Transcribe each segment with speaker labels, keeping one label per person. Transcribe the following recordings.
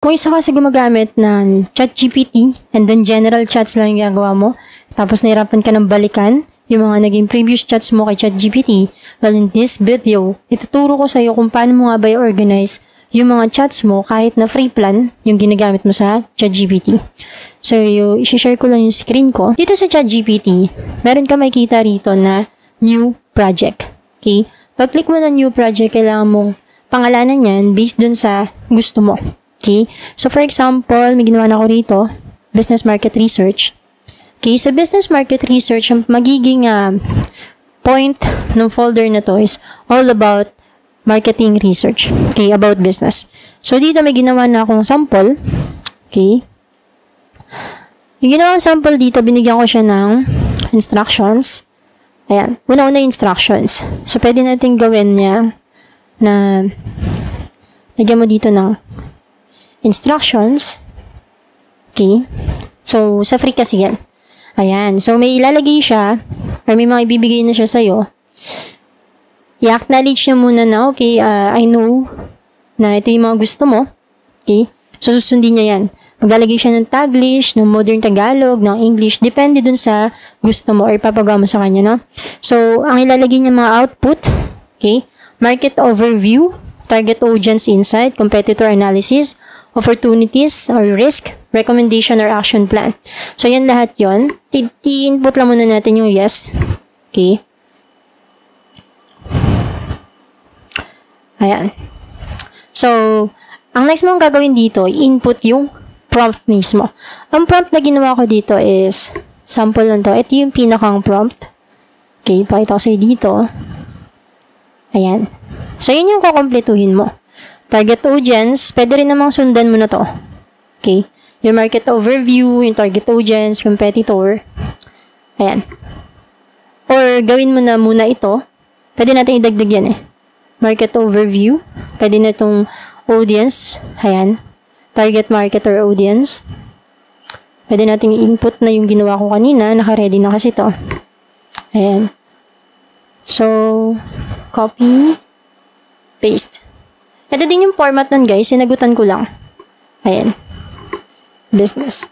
Speaker 1: Kung isa kasi gumagamit ng ChatGPT and then general chats lang yung gagawa mo, tapos nahirapan ka ng balikan yung mga naging previous chats mo kay ChatGPT, well, in this video, ituturo ko sa'yo kung paano mo nga ba i-organize yung mga chats mo kahit na free plan yung ginagamit mo sa ChatGPT. So, i-share ko lang yung screen ko. Dito sa ChatGPT, meron ka makikita rito na new project. Okay? Pag-click mo na new project, kailangan mong pangalanan yan based dun sa gusto mo. Okay? So, for example, may ginawa na ako rito, business market research. Okay? Sa business market research, ang magiging point ng folder na to is all about marketing research. Okay? About business. So, dito may ginawa na akong sample. Okay? Yung ginawang sample dito, binigyan ko siya ng instructions. Ayan. Una-una instructions. So, pwede natin gawin niya na lagyan mo dito ng instructions. Okay. So, sa free kasi yan. Ayan. So, may ilalagay siya or may mga ibibigay na siya sa'yo. I-acknowledge niya muna na, okay, I know na ito yung mga gusto mo. Okay. So, susundin niya yan. Maglalagay siya ng Taglish, ng Modern Tagalog, ng English. Depende dun sa gusto mo or ipapagawa mo sa kanya, no? So, ang ilalagay niya mga output, okay, market overview, target audience insight, competitor analysis, opportunities or risk, recommendation or action plan. So, yan lahat yon. I-input lang muna natin yung yes. Okay. Ayan. So, ang next mong gagawin dito, i-input yung prompt mismo. Ang prompt na ginawa ko dito is, sample lang to. Ito yung pinakang prompt. Okay, pakita ko sa'yo dito. Ayan. So, yun yung kukompletuhin mo. Target audience, pwede rin namang sundan mo na to. Okay. Yung market overview, yung target audience, competitor. Ayan. Or, gawin mo na muna ito. Pwede natin idagdag yan eh. Market overview. Pwede na itong audience. Ayan. Target market or audience. Pwede natin i-input na yung ginawa ko kanina. Naka-ready na kasi ito. Ayan. So, copy, paste. Ito din yung format nun, guys. Sinagutan ko lang. Ayan. Business.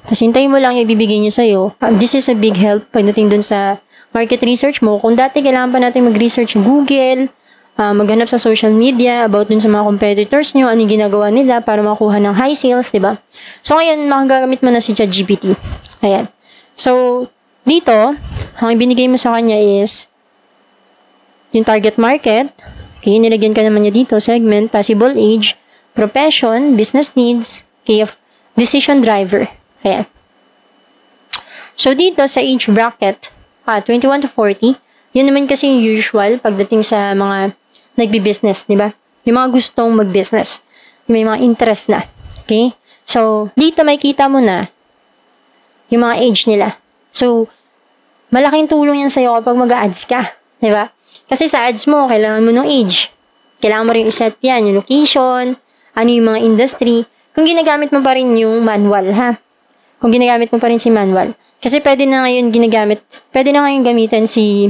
Speaker 1: Tapos, hintayin mo lang yung ibibigay niya sa'yo. This is a big help pagdating dun sa market research mo. Kung dati kailangan pa natin mag-research Google, maghanap sa social media about dun sa mga competitors nyo, anong ginagawa nila para makuha ng high sales, diba? So, ngayon, makagamit mo na si ChatGPT. Ayan. So, dito, ang ibinigay mo sa kanya is yung target market. Okay, nilagyan ka naman niya dito, segment, possible age, profession, business needs, okay, decision driver. Ayan. So, dito sa age bracket, 21 to 40, yun naman kasi yung usual pagdating sa mga nagbi-business, di ba? Yung mga gustong mag-business. Yung may mga interest na. Okay? So, dito makikita mo na yung mga age nila. So, malaking tulong yan sa'yo kapag mag-a-ads ka. Di ba? Kasi sa ads mo, kailangan mo ng age. Kailangan mo rin iset yan, yung location, ano yung mga industry. Kung ginagamit mo pa rin yung manual, ha? Kung ginagamit mo pa rin si manual. Kasi pwede na ngayon gamitin si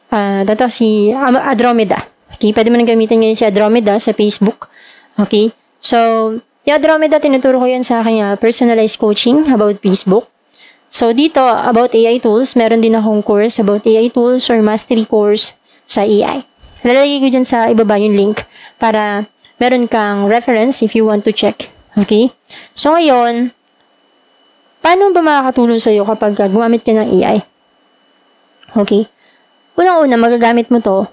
Speaker 1: Andromeda. Okay? Pwede mo nang gamitin ngayon si Andromeda sa Facebook. Okay? So, yung Andromeda, tinuturo ko yan sa aking personalized coaching about Facebook. So, dito, about AI tools, meron din akong course about AI tools or mastery course sa AI. Lalagay ko dyan sa ibaba yung link para meron kang reference if you want to check. Okay? So, ngayon, paano ba makakatulong sa'yo kapag gumamit ka ng AI? Okay? Unang-una, magagamit mo to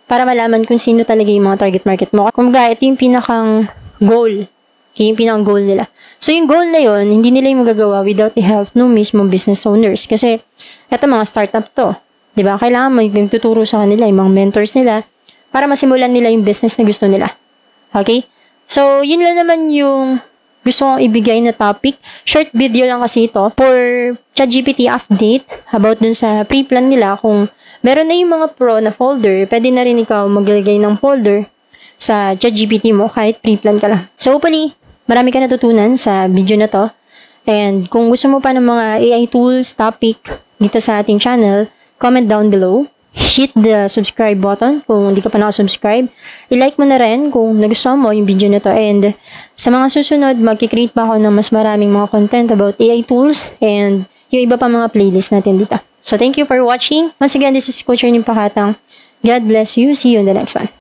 Speaker 1: para malaman kung sino talaga yung mga target market mo. Kung ito yung pinakang goal. Okay, yung pinakang goal nila. So, yung goal na yun, hindi nila yung magagawa without the help ng mismong business owners. Kasi, eto mga startup to. Diba? Kailangan may tuturo sa kanila, yung mga mentors nila, para masimulan nila yung business na gusto nila. Okay? So, yun lang naman yung gusto kong ibigay na topic. Short video lang kasi ito for ChatGPT update about dun sa pre-plan nila. Kung meron na yung mga pro na folder, pwede na rin ikaw maglagay ng folder sa ChatGPT mo kahit pre-plan ka lang. So, hopefully, marami ka natutunan sa video na to. And kung gusto mo pa ng mga AI tools, topic dito sa ating channel, comment down below. hit the subscribe button kung hindi ka pa nakasubscribe. I-like mo na rin kung nagustuhan mo yung video na to. And sa mga susunod, magkikreate pa ako ng mas maraming mga content about AI tools and yung iba pa mga playlist natin dito. So thank you for watching. Once again, this is Coach Ernie Pakatang. God bless you. See you in the next one.